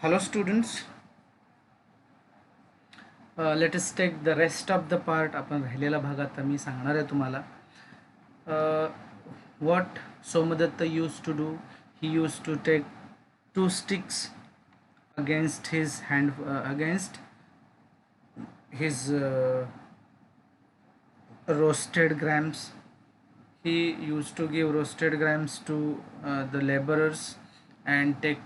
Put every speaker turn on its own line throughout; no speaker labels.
Hello students, let us take the rest of the part. आपण राहिलेला भाग आता मी सांगणार आहे तुम्हाला. What Somadatta used to do, he used to take two sticks against his hand, against his roasted grams. He used to give roasted grams to the laborers and take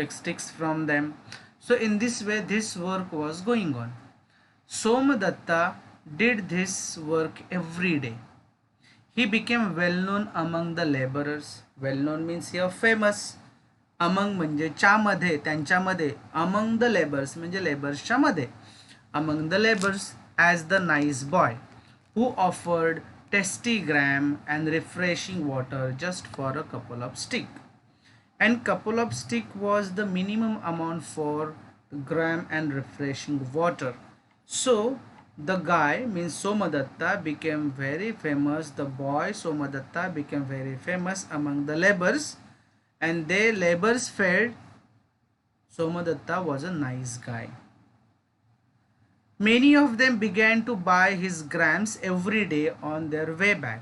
sticks from them. So in this way this work was going on. Somadatta did this work every day. He became well known among the laborers. Well known means here famous. Among म्हणजे च्या मध्ये, त्यांच्यामध्ये. Among the laborers म्हणजे लेबर्सच्या मध्ये. Among the laborers as the nice boy who offered tasty gram and refreshing water just for a couple of stick. And couple of stick was the minimum amount for gram and refreshing water. So the guy means Somadatta became very famous. The boy Somadatta became very famous among the laborers, and they laborers felt Somadatta was a nice guy. Many of them began to buy his grams every day on their way back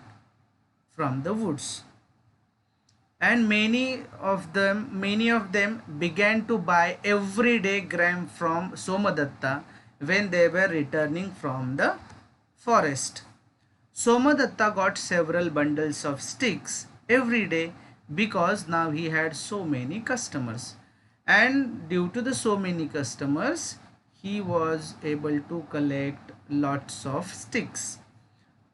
from the woods. And many of them began to buy every day gram from Somadatta when they were returning from the forest. Somadatta got several bundles of sticks every day because now he had so many customers, and due to the so many customers he was able to collect lots of sticks.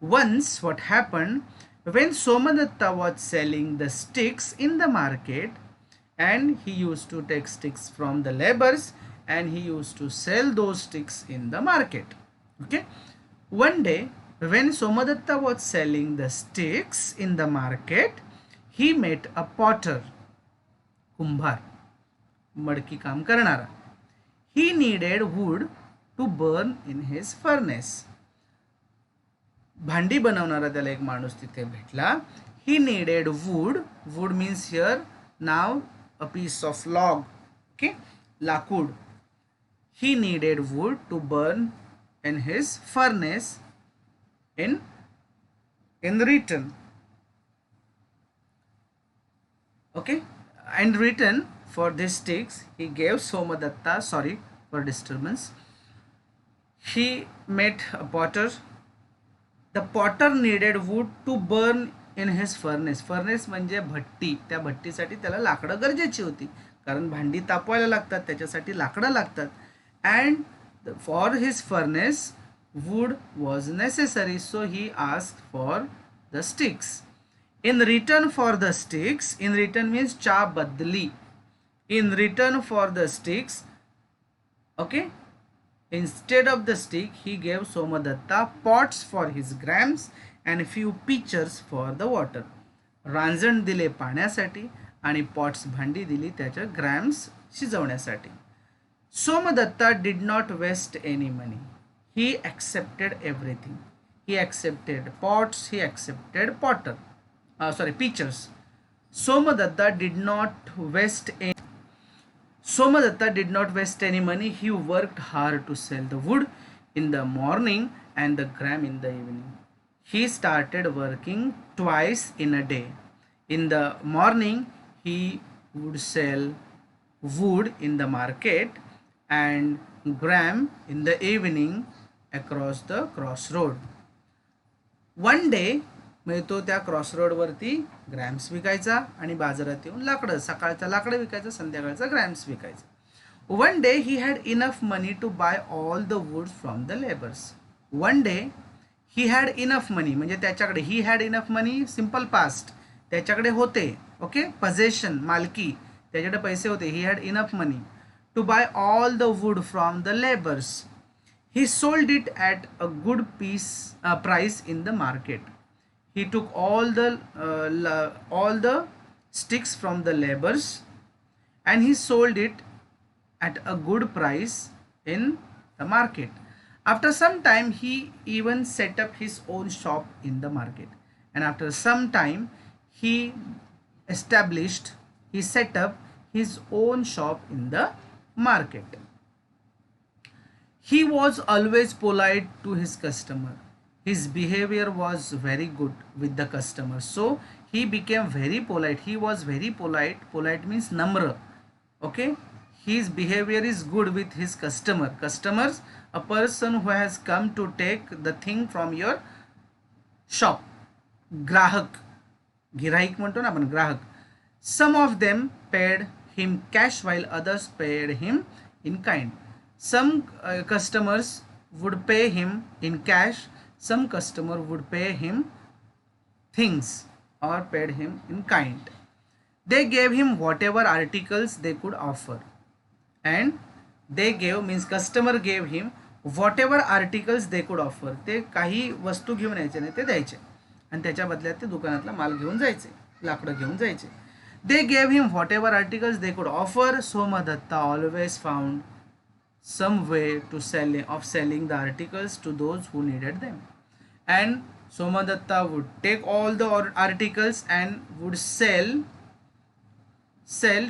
Once what happened, when Somadatta was selling the sticks in the market, and he used to take sticks from the laborers and he used to sell those sticks in the market. Okay, one day when Somadatta was selling the sticks in the market, he met a potter, कुंभार, मडकी काम करणारा. He needed wood to burn in his furnace. भांडी बनवणारा त्याला एक माणूस तिथे भेटला. He needed wood. Wood means here now a piece of log. Okay, लाकूड. He needed wood to burn in his furnace in return. Okay, in return for these sticks he gave Somadatta, sorry for disturbance, he met a potter. The potter needed wood to burn in his furnace. Furnace म्हणजे भट्टी. त्या भट्टीसाठी त्याला लाकडं गरजेची होती, कारण भांडी तापवायला लागतात, त्याच्यासाठी लाकडं लागतात. And for his furnace wood was necessary, so he asked for the sticks. In return for the sticks, in return means चा बदली. In return for the sticks, okay, instead of the stick he gave Somadatta pots for his grams and few pitchers for the water. रांजण दिले पाण्यासाठी आणि pots भांडी दिली त्याच्या grams शिजवण्यासाठी. Somadatta did not waste any money. He accepted everything. He accepted pots, he accepted pitchers. Somadatta did not waste any money. He worked hard to sell the wood in the morning and the gram in the evening. He started working twice in a day. In the morning he would sell wood in the market and gram in the evening across the crossroad. One day म्हणजे तो त्या क्रॉसरोडवरती grams विकायचा आणि बाजारात येऊन लाकडं, सकाळचा लाकडं विकायचं, संध्याकाळचा ग्रॅम्स विकायचा. One day he had enough money to buy all the wood from the labours. One day he had enough money म्हणजे त्याच्याकडे, he had enough money simple past, त्याच्याकडे होते. ओके, पजेशन मालकी, त्याच्याकडे पैसे होते. He had enough money to buy all the wood from the labours. He sold it at a good price in the market. He took all the sticks from the laborers and he sold it at a good price in the market. After some time he even set up his own shop in the market, and after some time he set up his own shop in the market. He was always polite to his customer. His behavior was very good with the customer. So he became very polite. He was very polite. Polite means namra. Okay. His behavior is good with his customer. Customers, a person who has come to take the thing from your shop. ग्राहक, गिराईक म्हणतो ना आपण, ग्राहक. Some of them paid him cash while others paid him in kind. Some customers would pay him in cash, some customer would pay him things or paid him in kind. They gave him whatever articles they could offer, and they gave means customer gave him whatever articles they could offer. ते काही वस्तू घेऊन यायचे नाही, ते द्यायचे आणि त्याच्या बदल्यात ते दुकानातला माल घेऊन जायचे, लाकडं घेऊन जायचे. They gave him whatever articles they could offer. Somadatta always found some way to selling the articles to those who needed them. And Somadatta would take all the articles and would sell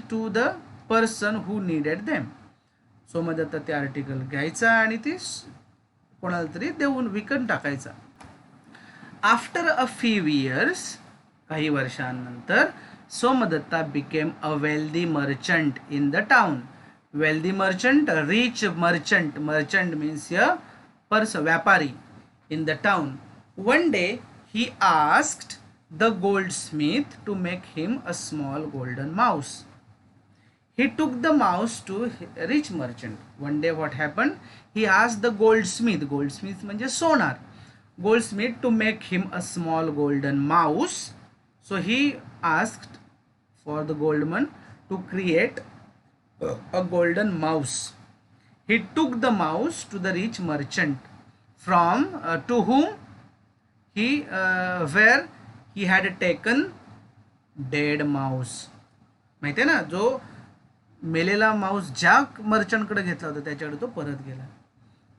to the person who needed them. Somadatta ते article घ्यायचा आणि ते कोणाला तरी देऊन विकून टाकायचा. After a few years, काही वर्षांनंतर, Somadatta became a wealthy merchant in the town. Wealthy merchant, rich merchant. Merchant means a person, व्यापारी in the town. One day he asked the goldsmith to make him a small golden mouse. He took the mouse to a rich merchant. One day what happened? He asked the goldsmith. Goldsmith म्हणजे सोनार. Goldsmith to make him a small golden mouse. So he asked for the goldman to create a golden mouse. He took the mouse to the rich merchant from to whom he where he had taken dead mouse. माहिती आहे ना, जो मेलेला Mouse ज्या मर्चंटकडे घेतला होता त्याच्याकडे तो परत गेला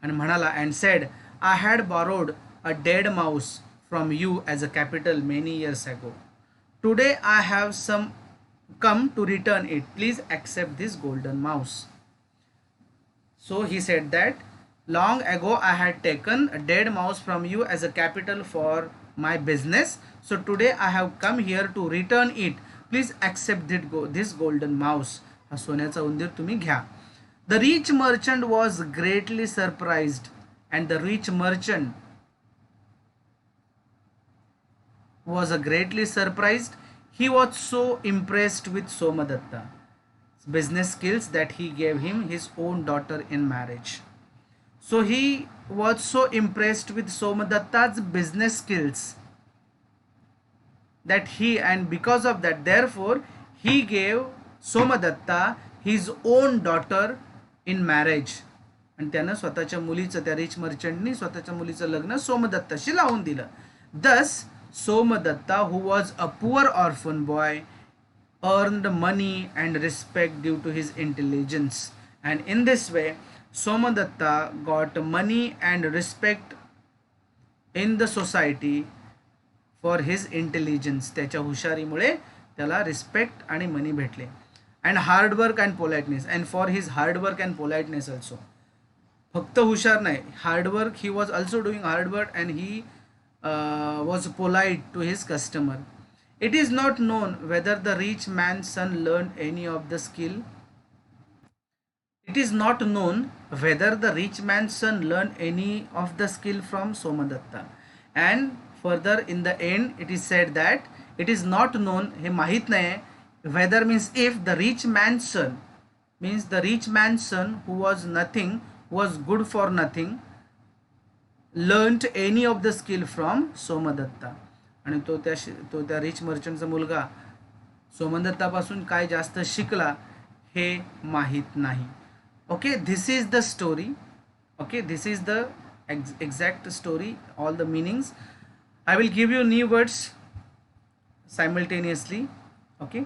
आणि म्हणाला, and said, I had borrowed a dead mouse from you as a capital many years ago. Today I have come to return it. Please accept this golden mouse. So he said that long ago I had taken a dead mouse from you as a capital for my business. So today I have come here to return it. Please accept this golden mouse. हा सोन्याचा उंदीर तुम्ही घ्या. The rich merchant was greatly surprised, and the rich merchant was greatly surprised. He was so impressed with Somadatta's business skills that he gave him his own daughter in marriage. So he was so impressed with Somadatta's business skills that and because of that, therefore he gave Somadatta his own daughter in marriage. आणि त्यानं स्वतःच्या मुलीचं, त्या rich मर्चंटनी स्वतःच्या मुलीचं लग्न सोमदत्ताशी लावून दिलं. Thus Somadatta, who was a poor orphan boy, earned money and respect due to his intelligence. And in this way Somadatta got money and respect in the society for his intelligence. त्याच्या हुशारीमुळे त्याला respect आणि money भेटले. And hard work and politeness, and for his hard work and politeness also. फक्त हुशार नाही, hard work, he was also doing hard work, and he was polite to his customer. It is not known whether the rich man's son learned any of the skill. It is not known whether the rich man's son learned any of the skill from Somadatta. And further in the end it is said that it is not known, हे माहित नाही, whether means if the rich man's son means the rich man's son who was nothing, was good for nothing, learned any of the skill from Somadatta. आणि तो त्या rich मर्चंटचा मुलगा सोमदत्तापासून काय जास्त शिकला हे माहित नाही. Okay, this is the story. Okay, this is the exact story, all the meanings. I will give you new words simultaneously. Okay.